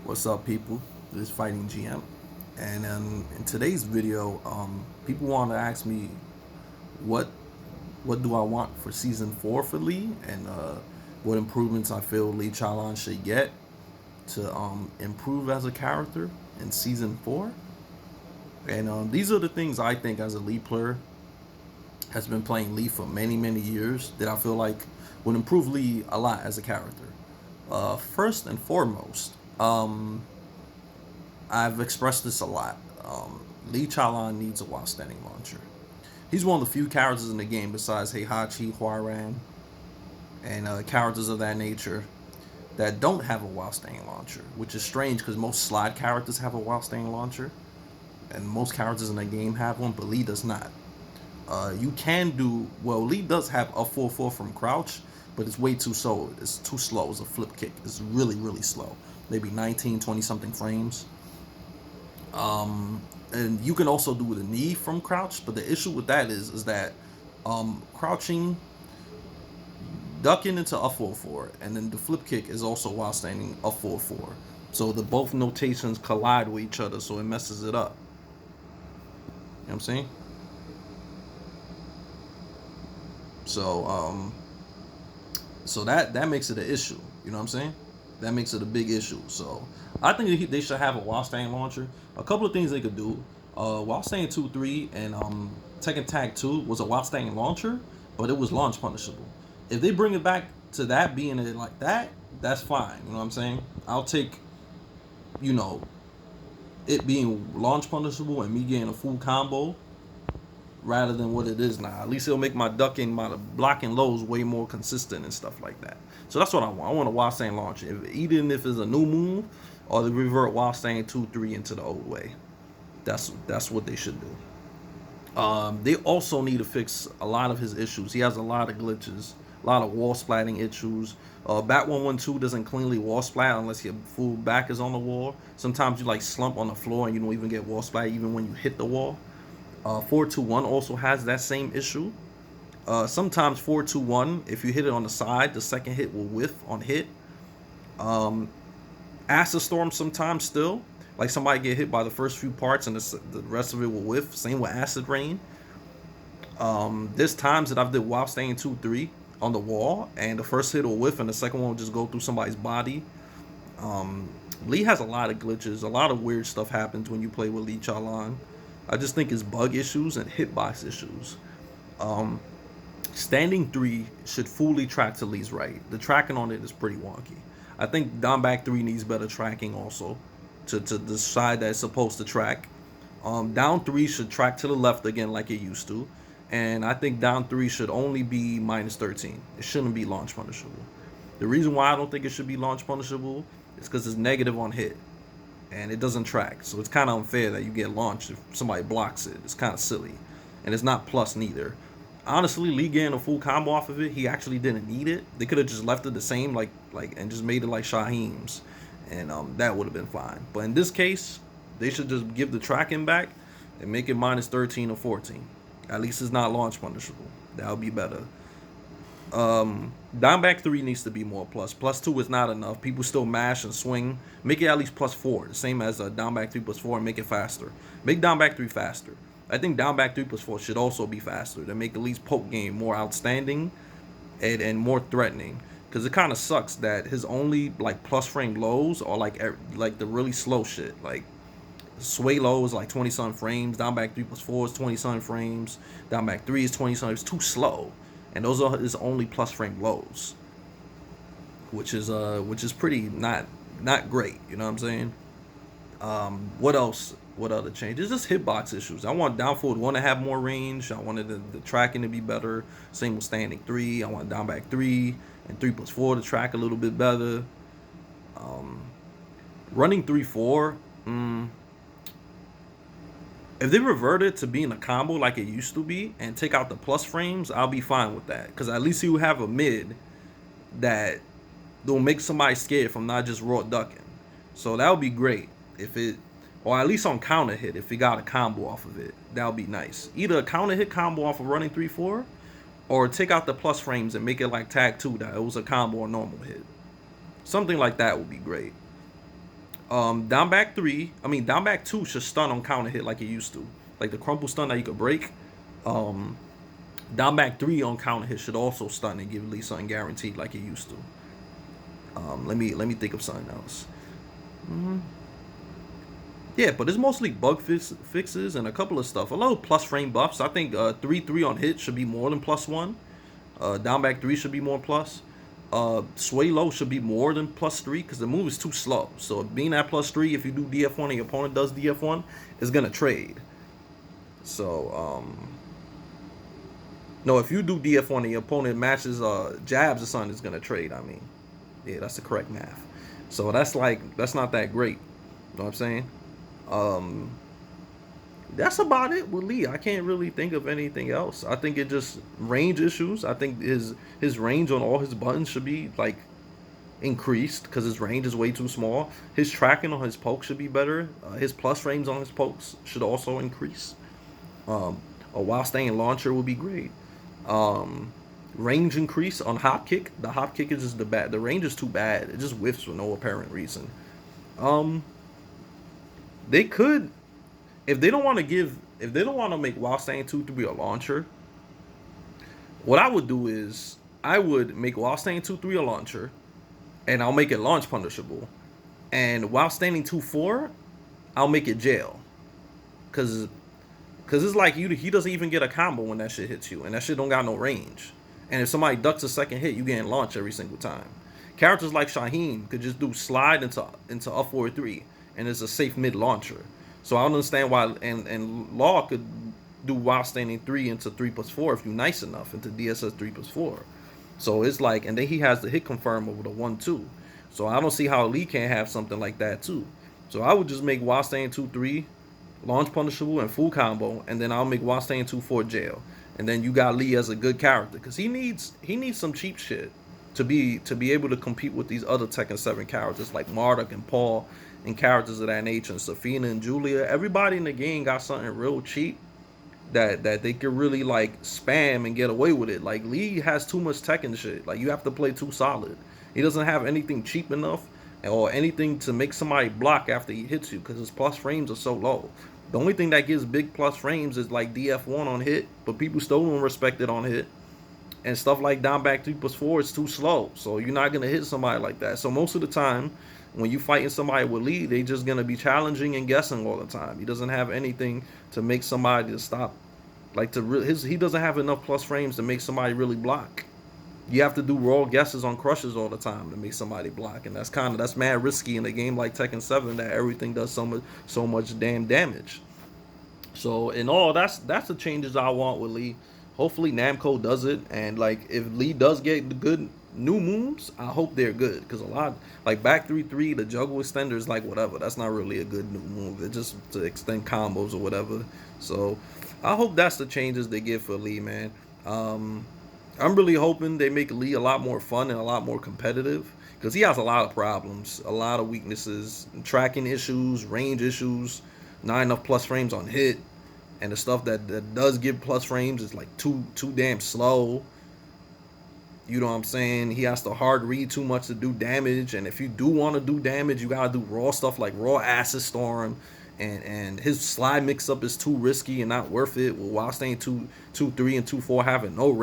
What's up, people? This is Fighting GM, and in today's video, people want to ask me what what do I want for season four for Lee, and what improvements I feel Lee Chaolan should get to improve as a character in season four. And these are the things I think as a Lee player has been playing Lee for many years that I feel like would improve Lee a lot as a character. First and foremost, I've expressed this a lot. Lee Chaolan needs a while standing launcher. He's one of the few characters in the game besides Heihachi, Huaran, and characters of that nature that don't have a while standing launcher, which is strange because most slide characters have a while standing launcher, and most characters in the game have one, but Lee does not. You can do well. Lee does have a 4-4 from crouch, but it's way too slow. It's too slow. It's a flip kick. It's really slow. Maybe 19, 20 something frames. And you can also do the knee from crouch, but the issue with that is that crouching, ducking into a 4-4, and then the flip kick is also while standing a 4-4. So the both notations collide with each other, so it messes it up. You know what I'm saying? So that makes it an issue. You know what I'm saying? That makes it a big issue. So I think they should have a while staying launcher. A couple of things they could do. While staying 2-3 and Tekken Tag 2 was a while staying launcher, but it was launch punishable. If they bring it back to that being it like that, that's fine. You know what I'm saying? I'll take, you know, it being launch punishable and me getting a full combo rather than what it is now. At least it'll make my ducking, my blocking lows way more consistent and stuff like that. So that's what I want. I want a while staying launch. Even if it's a new move or the revert while staying 2-3 into the old way. That's what they should do. They also need to fix a lot of his issues. He has a lot of glitches, a lot of wall splatting issues. Bat 112 doesn't cleanly wall splat unless your full back is on the wall. Sometimes you like slump on the floor and you don't even get wall splat even when you hit the wall. 4-2-1 also has that same issue. Sometimes 4-2-1, if you hit it on the side, the second hit will whiff on hit. Acid Storm sometimes still. Like somebody get hit by the first few parts and the rest of it will whiff. Same with Acid Rain. There's times that I've did while staying 2-3 on the wall, and the first hit will whiff and the second one will just go through somebody's body. Lee has a lot of glitches. A lot of weird stuff happens when you play with Lee Chaolan. I just think it's bug issues and hitbox issues. Standing 3 should fully track to Lee's right. The tracking on it is pretty wonky. I think down back 3 needs better tracking also to the side that it's supposed to track. Down 3 should track to the left again like it used to. And I think down 3 should only be minus 13. It shouldn't be launch punishable. The reason why I don't think it should be launch punishable is because it's negative on hit. And it doesn't track. So it's kind of unfair that you get launched if somebody blocks it. It's kind of silly. And it's not plus neither. Honestly, Lee getting a full combo off of it, he actually didn't need it. They could have just left it the same, like and just made it like Shaheem's. And that would have been fine. But in this case, they should just give the tracking back and make it minus 13 or 14. At least it's not launch punishable. That would be better. Down back 3 needs to be more plus. Plus 2 is not enough. People still mash and swing. Make it at least plus 4. The same as down back 3 plus 4 and make it faster. Make down back 3 faster. I think down back 3 plus 4 should also be faster to make the least poke game more outstanding and more threatening. Because it kind of sucks that his only like plus frame lows are like the really slow shit. Like sway low is like 20 something frames. Down back 3 plus 4 is 20 something frames. Down back 3 is 20 something. It's too slow. And those are his only plus frame lows, which is pretty not great. You know what I'm saying? What else? What other changes? Just hitbox issues. I want down forward 1 to have more range. I wanted the tracking to be better. Same with standing 3. I want down back 3 and 3 plus 4 to track a little bit better. Running 3-4. If they revert it to being a combo like it used to be and take out the plus frames, I'll be fine with that. Because at least you have a mid that will make somebody scared from not just raw ducking. So that would be great if it, or at least on counter hit, if he got a combo off of it. That would be nice. Either a counter hit combo off of running 3-4 or take out the plus frames and make it like tag 2 that it was a combo or normal hit. Something like that would be great. Down back three, I mean down back two should stun on counter hit like it used to. Like the crumple stun that you could break. Um, Down back three on counter hit should also stun and give Lee something guaranteed like it used to. Let me think of something else. Mm-hmm. Yeah, but it's mostly fixes and a couple of stuff. A little plus frame buffs. I think 3-3 on hit should be more than +1. Down back 3 should be more plus. Sway low should be more than +3 because the move is too slow. So being at +3, if you do DF1 and your opponent does DF1, it's going to trade. So, no, if you do DF1 and your opponent matches jabs or something, it's going to trade, I mean. Yeah, that's the correct math. So that's not that great. You know what I'm saying? Um, that's about it with Lee. I can't really think of anything else. I think it just range issues. I think his range on all his buttons should be like increased because his range is way too small. His tracking on his pokes should be better. His plus frames on his pokes should also increase. A while staying launcher would be great. Range increase on hop kick. The hop kick is just the range is too bad. It just whiffs for no apparent reason. They could, if they don't want to make Wild Staying 2-3 a launcher, what I would do is I would make Wild Staying 2-3 a launcher, and I'll make it launch punishable. And While Standing 2-4, I'll make it jail. Cause it's like he doesn't even get a combo when that shit hits you, and that shit don't got no range. And if somebody ducks a second hit, you getting launched every single time. Characters like Shaheen could just do slide into up 4-3, and it's a safe mid launcher. So I don't understand why. And Law could do While Standing 3 into 3+4 if you're nice enough into DSS 3+4. So it's like, and then he has the hit confirm over the 1-2. So I don't see how Lee can't have something like that too. So I would just make While Staying 2-3 launch punishable and full combo, and then I'll make While Staying 2-4 jail. And then you got Lee as a good character because he needs some cheap shit to be able to compete with these other Tekken 7 characters like Marduk and Paul and characters of that nature, and Safina and Julia. Everybody in the game got something real cheap that they could really like spam and get away with it. Like Lee has too much Tekken shit. Like you have to play too solid. He doesn't have anything cheap enough or anything to make somebody block after he hits you because his plus frames are so low. The only thing that gives big plus frames is like DF1 on hit, but people still don't respect it on hit. And stuff like down back 3+4 is too slow, so you're not gonna hit somebody like that. So most of the time, when you fighting somebody with Lee, they just gonna be challenging and guessing all the time. He doesn't have anything to make somebody to stop. Like he doesn't have enough plus frames to make somebody really block. You have to do raw guesses on crushes all the time to make somebody block, and that's mad risky in a game like Tekken 7 that everything does so much damn damage. So in all, that's the changes I want with Lee. Hopefully Namco does it, and like if Lee does get the good new moves, I hope they're good because a lot like back 3-3, the juggle extender is like whatever. That's not really a good new move. It's just to extend combos or whatever. So I hope that's the changes they give for Lee, man. I'm really hoping they make Lee a lot more fun and a lot more competitive because he has a lot of problems, a lot of weaknesses, tracking issues, range issues, not enough plus frames on hit, and the stuff that does give plus frames is like too damn slow. You know what I'm saying? He has to hard read too much to do damage, and if you do want to do damage, you gotta do raw stuff like raw acid storm, and his slide mix up is too risky and not worth it. While Staying 2-3 and 2-4 having no range.